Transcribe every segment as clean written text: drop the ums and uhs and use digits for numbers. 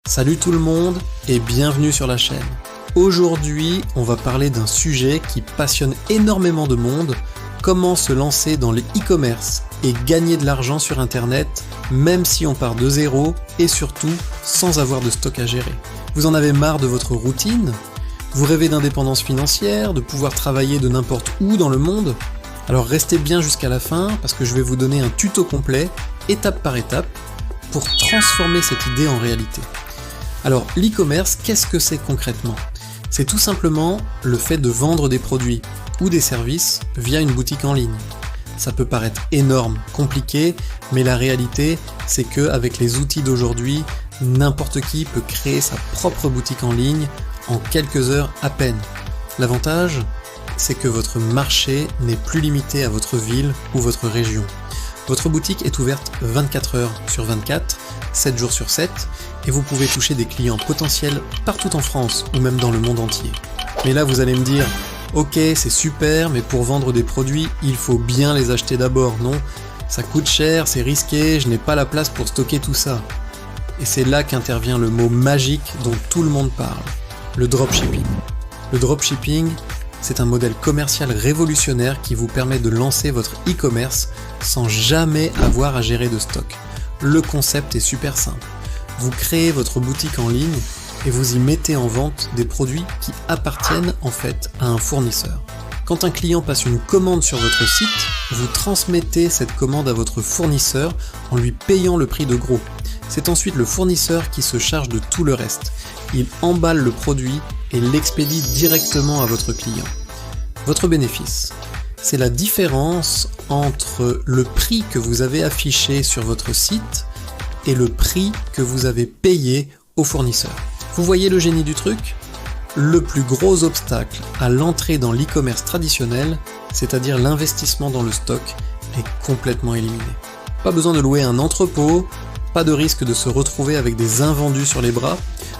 Salut tout le monde et bienvenue sur la chaîne. Aujourd'hui, on va parler d'un sujet qui passionne énormément de monde, comment se lancer dans les e-commerce et gagner de l'argent sur internet, même si on part de zéro et surtout sans avoir de stock à gérer. Vous en avez marre de votre routine ? Vous rêvez d'indépendance financière, de pouvoir travailler de n'importe où dans le monde ? Alors restez bien jusqu'à la fin parce que je vais vous donner un tuto complet, étape par étape, pour transformer cette idée en réalité. Alors l'e-commerce, qu'est-ce que c'est concrètement ? C'est tout simplement le fait de vendre des produits ou des services via une boutique en ligne. Ça peut paraître énorme, compliqué, mais la réalité, c'est qu'avec les outils d'aujourd'hui, n'importe qui peut créer sa propre boutique en ligne en quelques heures à peine. L'avantage, c'est que votre marché n'est plus limité à votre ville ou votre région. Votre boutique est ouverte 24 heures sur 24, 7 jours sur 7, et vous pouvez toucher des clients potentiels partout en France ou même dans le monde entier. Mais là, vous allez me dire, ok, c'est super, mais pour vendre des produits, il faut bien les acheter d'abord, non ? Ça coûte cher, c'est risqué, je n'ai pas la place pour stocker tout ça. Et c'est là qu'intervient le mot magique dont tout le monde parle, le dropshipping. Le dropshipping, c'est un modèle commercial révolutionnaire qui vous permet de lancer votre e-commerce sans jamais avoir à gérer de stock. Le concept est super simple. Vous créez votre boutique en ligne et vous y mettez en vente des produits qui appartiennent en fait à un fournisseur. Quand un client passe une commande sur votre site, vous transmettez cette commande à votre fournisseur en lui payant le prix de gros. C'est ensuite le fournisseur qui se charge de tout le reste. Il emballe le produit et l'expédie directement à votre client. Votre bénéfice, c'est la différence entre le prix que vous avez affiché sur votre site et le prix que vous avez payé au fournisseur. Vous voyez le génie du truc ? Le plus gros obstacle à l'entrée dans l'e-commerce traditionnel, c'est-à-dire l'investissement dans le stock, est complètement éliminé. Pas besoin de louer un entrepôt, pas de risque de se retrouver avec des invendus sur les bras.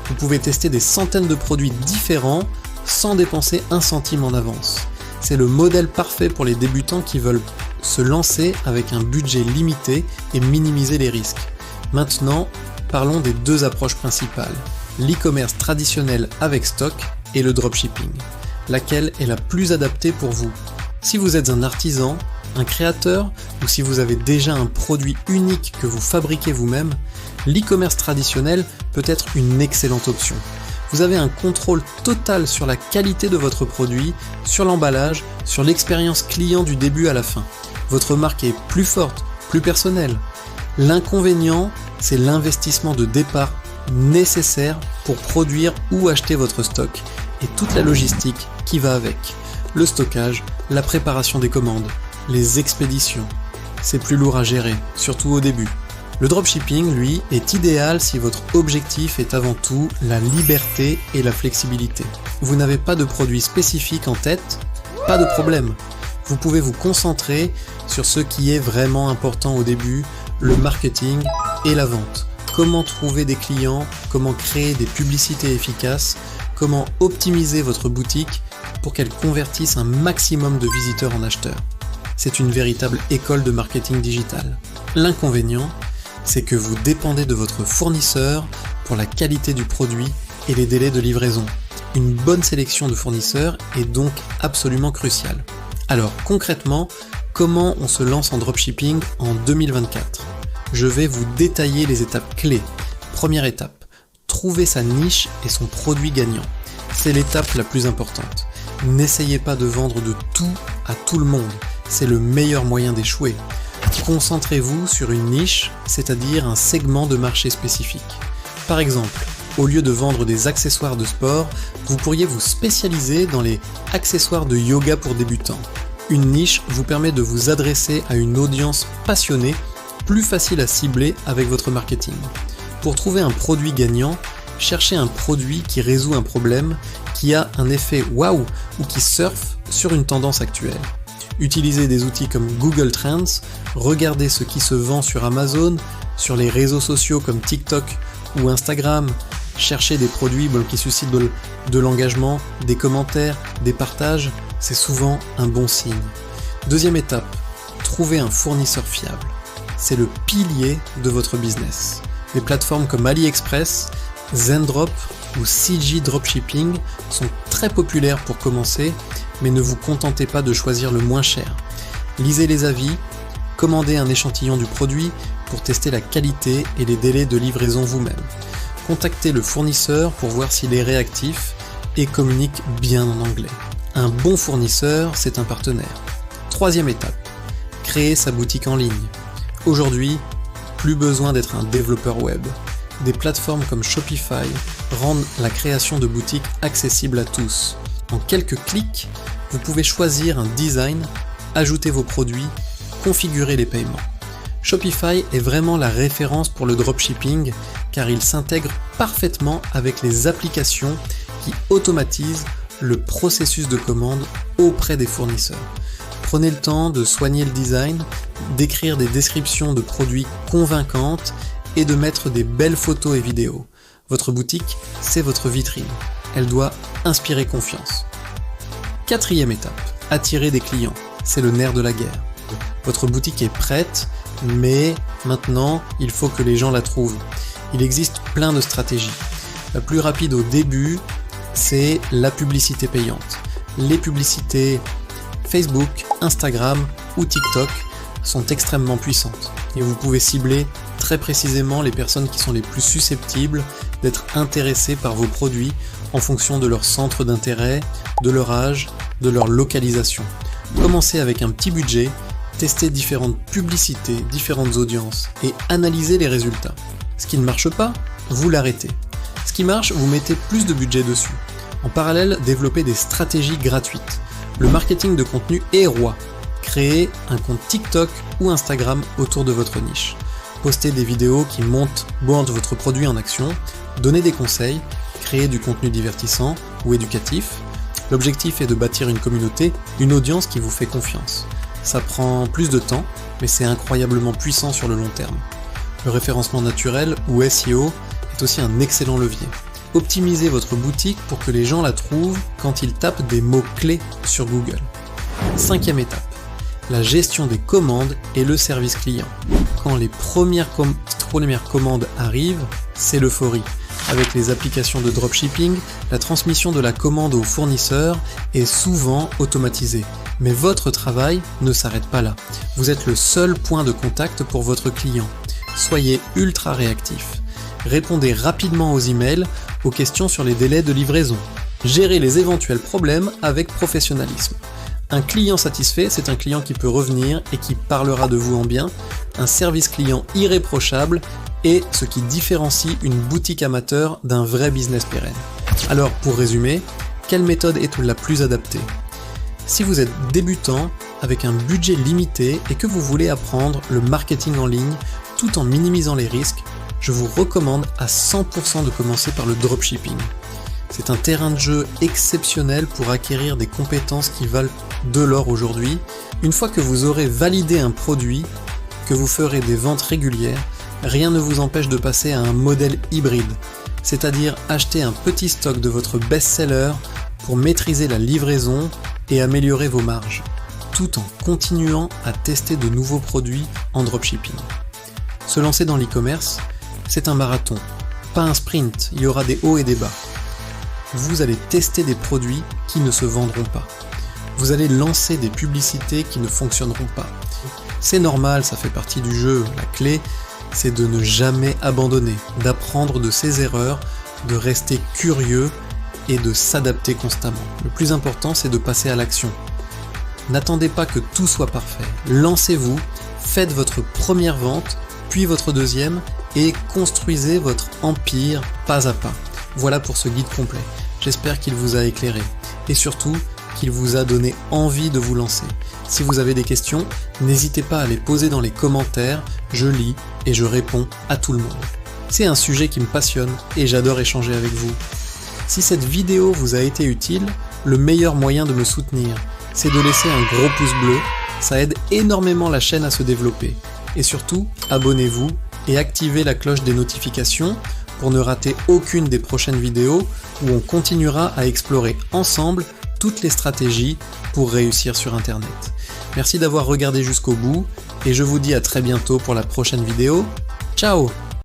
Vous pouvez tester des centaines de produits différents sans dépenser un centime en avance. C'est le modèle parfait pour les débutants qui veulent se lancer avec un budget limité et minimiser les risques. Maintenant, parlons des deux approches principales, l'e-commerce traditionnel avec stock et le dropshipping. Laquelle est la plus adaptée pour vous ? Si vous êtes un artisan, un créateur ou si vous avez déjà un produit unique que vous fabriquez vous-même, l'e-commerce traditionnel peut être une excellente option. Vous avez un contrôle total sur la qualité de votre produit, sur l'emballage, sur l'expérience client du début à la fin. Votre marque est plus forte, plus personnelle. L'inconvénient, c'est l'investissement de départ nécessaire pour produire ou acheter votre stock et toute la logistique qui va avec. Le stockage, la préparation des commandes, les expéditions. C'est plus lourd à gérer, surtout au début. Le dropshipping, lui, est idéal si votre objectif est avant tout la liberté et la flexibilité. Vous n'avez pas de produit spécifique en tête, pas de problème. Vous pouvez vous concentrer sur ce qui est vraiment important au début, le marketing et la vente. Comment trouver des clients, comment créer des publicités efficaces, comment optimiser votre boutique pour qu'elle convertisse un maximum de visiteurs en acheteurs. C'est une véritable école de marketing digital. L'inconvénient, c'est que vous dépendez de votre fournisseur pour la qualité du produit et les délais de livraison. Une bonne sélection de fournisseurs est donc absolument cruciale. Alors concrètement, comment on se lance en dropshipping en 2024 ? Je vais vous détailler les étapes clés. Première étape, trouver sa niche et son produit gagnant. C'est l'étape la plus importante. N'essayez pas de vendre de tout à tout le monde. C'est le meilleur moyen d'échouer. Concentrez-vous sur une niche, c'est-à-dire un segment de marché spécifique. Par exemple, au lieu de vendre des accessoires de sport, vous pourriez vous spécialiser dans les accessoires de yoga pour débutants. Une niche vous permet de vous adresser à une audience passionnée, plus facile à cibler avec votre marketing. Pour trouver un produit gagnant, cherchez un produit qui résout un problème, qui a un effet waouh ou qui surfe sur une tendance actuelle. Utilisez des outils comme Google Trends, regardez ce qui se vend sur Amazon, sur les réseaux sociaux comme TikTok ou Instagram, cherchez des produits qui suscitent de l'engagement, des commentaires, des partages, c'est souvent un bon signe. Deuxième étape, trouvez un fournisseur fiable. C'est le pilier de votre business. Des plateformes comme AliExpress Zendrop ou CG Dropshipping sont très populaires pour commencer, mais ne vous contentez pas de choisir le moins cher. Lisez les avis, commandez un échantillon du produit pour tester la qualité et les délais de livraison vous-même. Contactez le fournisseur pour voir s'il est réactif et communique bien en anglais. Un bon fournisseur, c'est un partenaire. Troisième étape, créer sa boutique en ligne. Aujourd'hui, plus besoin d'être un développeur web. Des plateformes comme Shopify rendent la création de boutiques accessible à tous. En quelques clics, vous pouvez choisir un design, ajouter vos produits, configurer les paiements. Shopify est vraiment la référence pour le dropshipping car il s'intègre parfaitement avec les applications qui automatisent le processus de commande auprès des fournisseurs. Prenez le temps de soigner le design, d'écrire des descriptions de produits convaincantes et de mettre des belles photos et vidéos. Votre boutique, c'est votre vitrine. Elle doit inspirer confiance. Quatrième étape, attirer des clients. C'est le nerf de la guerre. Votre boutique est prête, mais maintenant, il faut que les gens la trouvent. Il existe plein de stratégies. La plus rapide au début, c'est la publicité payante. Les publicités Facebook, Instagram ou TikTok sont extrêmement puissantes et vous pouvez cibler très précisément les personnes qui sont les plus susceptibles d'être intéressées par vos produits en fonction de leur centre d'intérêt, de leur âge, de leur localisation. Commencez avec un petit budget, testez différentes publicités, différentes audiences et analysez les résultats. Ce qui ne marche pas, vous l'arrêtez. Ce qui marche, vous mettez plus de budget dessus. En parallèle, développez des stratégies gratuites. Le marketing de contenu est roi. Créez un compte TikTok ou Instagram autour de votre niche. Postez des vidéos qui montrent votre produit en action, donnez des conseils, créez du contenu divertissant ou éducatif. L'objectif est de bâtir une communauté, une audience qui vous fait confiance. Ça prend plus de temps, mais c'est incroyablement puissant sur le long terme. Le référencement naturel ou SEO est aussi un excellent levier. Optimisez votre boutique pour que les gens la trouvent quand ils tapent des mots-clés sur Google. Cinquième étape, la gestion des commandes et le service client. Quand les premières commandes arrivent, c'est l'euphorie. Avec les applications de dropshipping, la transmission de la commande au fournisseur est souvent automatisée. Mais votre travail ne s'arrête pas là. Vous êtes le seul point de contact pour votre client. Soyez ultra réactif. Répondez rapidement aux emails, aux questions sur les délais de livraison. Gérez les éventuels problèmes avec professionnalisme. Un client satisfait, c'est un client qui peut revenir et qui parlera de vous en bien. Un service client irréprochable est ce qui différencie une boutique amateur d'un vrai business pérenne. Alors, pour résumer, quelle méthode est la plus adaptée ? Si vous êtes débutant, avec un budget limité et que vous voulez apprendre le marketing en ligne tout en minimisant les risques, je vous recommande à 100% de commencer par le dropshipping. C'est un terrain de jeu exceptionnel pour acquérir des compétences qui valent de l'or aujourd'hui. Une fois que vous aurez validé un produit, que vous ferez des ventes régulières, rien ne vous empêche de passer à un modèle hybride, c'est-à-dire acheter un petit stock de votre best-seller pour maîtriser la livraison et améliorer vos marges, tout en continuant à tester de nouveaux produits en dropshipping. Se lancer dans l'e-commerce, c'est un marathon, pas un sprint, il y aura des hauts et des bas. Vous allez tester des produits qui ne se vendront pas. Vous allez lancer des publicités qui ne fonctionneront pas. C'est normal, ça fait partie du jeu. La clé, c'est de ne jamais abandonner, d'apprendre de ses erreurs, de rester curieux et de s'adapter constamment. Le plus important, c'est de passer à l'action. N'attendez pas que tout soit parfait. Lancez-vous, faites votre première vente, puis votre deuxième, et construisez votre empire pas à pas. Voilà pour ce guide complet. J'espère qu'il vous a éclairé et surtout qu'il vous a donné envie de vous lancer. Si vous avez des questions, n'hésitez pas à les poser dans les commentaires, je lis et je réponds à tout le monde. C'est un sujet qui me passionne et j'adore échanger avec vous. Si cette vidéo vous a été utile, le meilleur moyen de me soutenir, c'est de laisser un gros pouce bleu, ça aide énormément la chaîne à se développer. Et surtout, abonnez-vous et activez la cloche des notifications pour ne rater aucune des prochaines vidéos où on continuera à explorer ensemble toutes les stratégies pour réussir sur Internet. Merci d'avoir regardé jusqu'au bout et je vous dis à très bientôt pour la prochaine vidéo. Ciao!